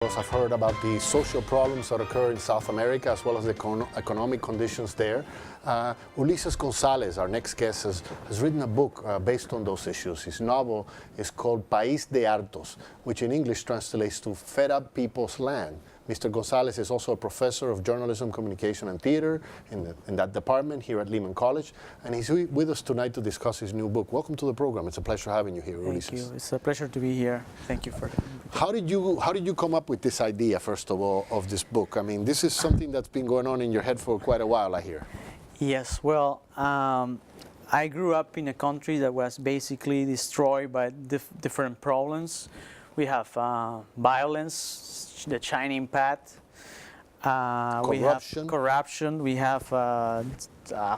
us have heard about the social problems that occur in South America as well as the economic conditions there. Ulises Gonzales, our next guest, has written a book based on those issues. His novel is called Pais de Hartos, which in English translates to Fed Up People's Land. Mr. Gonzales is also a professor of journalism, communication, and theater in that department here at Lehman College, and he's with us tonight to discuss his new book. Welcome to the program. It's a pleasure having you here, Ulises. Thank you. It's a pleasure to be here. Thank you for it. How did you come up with this idea, first of all, of this book? I mean, this is something that's been going on in your head for quite a while, I hear. Yes. Well, I grew up in a country that was basically destroyed by different problems. We have violence, the China impact. We have corruption. We have a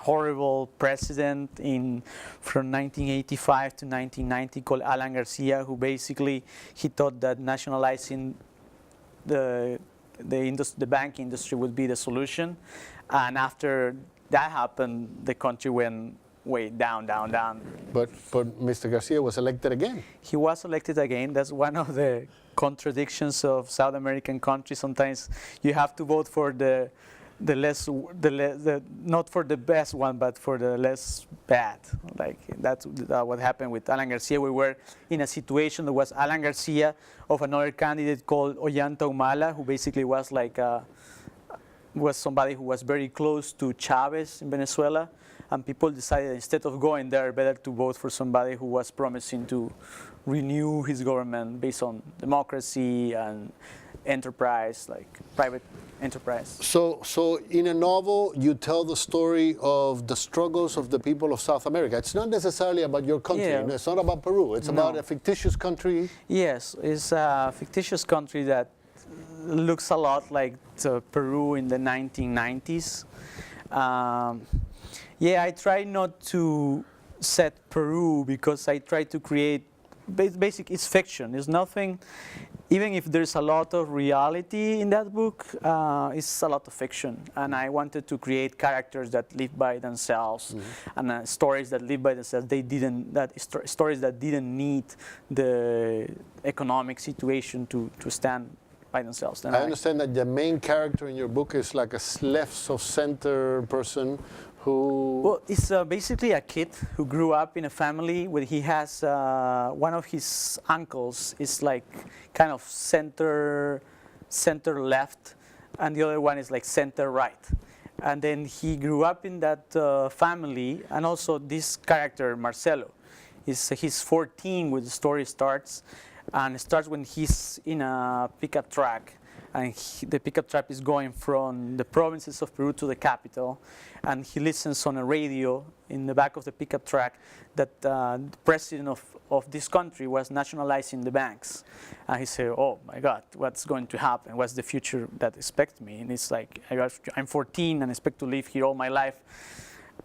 horrible president from 1985 to 1990 called Alan Garcia, who basically he thought that nationalizing the bank industry would be the solution, and after that happened, the country went way down. But Mr. Garcia was elected again. He was elected again. That's one of the contradictions of South American countries. Sometimes you have to vote for not for the best one, but for the less bad. Like that's what happened with Alan Garcia. We were in a situation that was Alan Garcia of another candidate called Ollanta Humala, who basically was like was somebody who was very close to Chavez in Venezuela. And people decided instead of going there, better to vote for somebody who was promising to renew his government based on democracy and enterprise, like private enterprise. So in a novel, you tell the story of the struggles of the people of South America. It's not necessarily about your country. Yeah. It's not about Peru. It's about a fictitious country. Yes, it's a fictitious country that looks a lot like Peru in the 1990s. Yeah, I try not to set Peru because I try to create, it's fiction. It's nothing, even if there's a lot of reality in that book, it's a lot of fiction. And I wanted to create characters that live by themselves, and stories that live by themselves. Stories that didn't need the economic situation to stand by themselves. I understand that the main character in your book is like a left of center person who... Well, it's basically a kid who grew up in a family where he has one of his uncles is like kind of center left, and the other one is like center right. And then he grew up in that family, and also this character Marcelo, he's 14 when the story starts. And it starts when he's in a pickup truck, and the pickup truck is going from the provinces of Peru to the capital, and he listens on a radio in the back of the pickup truck that the president of this country was nationalizing the banks. And he said, oh my God, what's going to happen? What's the future that expects me? And it's like, I'm 14 and expect to live here all my life.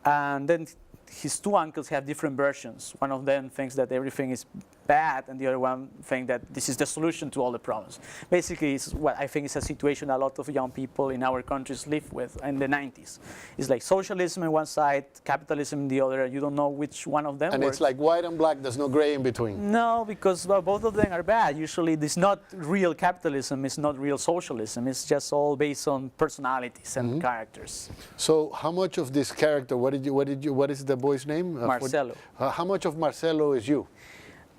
And then his two uncles have different versions. One of them thinks that everything is bad, and the other one thinks that this is the solution to all the problems. Basically, it's what I think is a situation a lot of young people in our countries live with in the 90s. It's like socialism on one side, capitalism on the other, and you don't know which one of them and works. It's like white and black, there's no gray in between. No, because both of them are bad. Usually, it's not real capitalism, it's not real socialism. It's just all based on personalities and characters. So how much of this character, what is the boy's name? Marcelo. How much of Marcelo is you?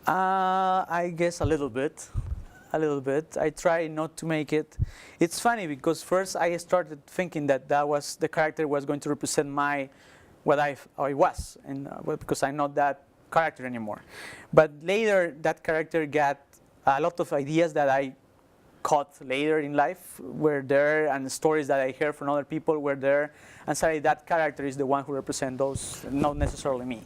I guess a little bit. I try not to make it. It's funny because first I started thinking that the character was going to represent what I was, and because I'm not that character anymore. But later that character got a lot of ideas that I caught later in life were there, and stories that I heard from other people were there, and suddenly that character is the one who represents those, not necessarily me.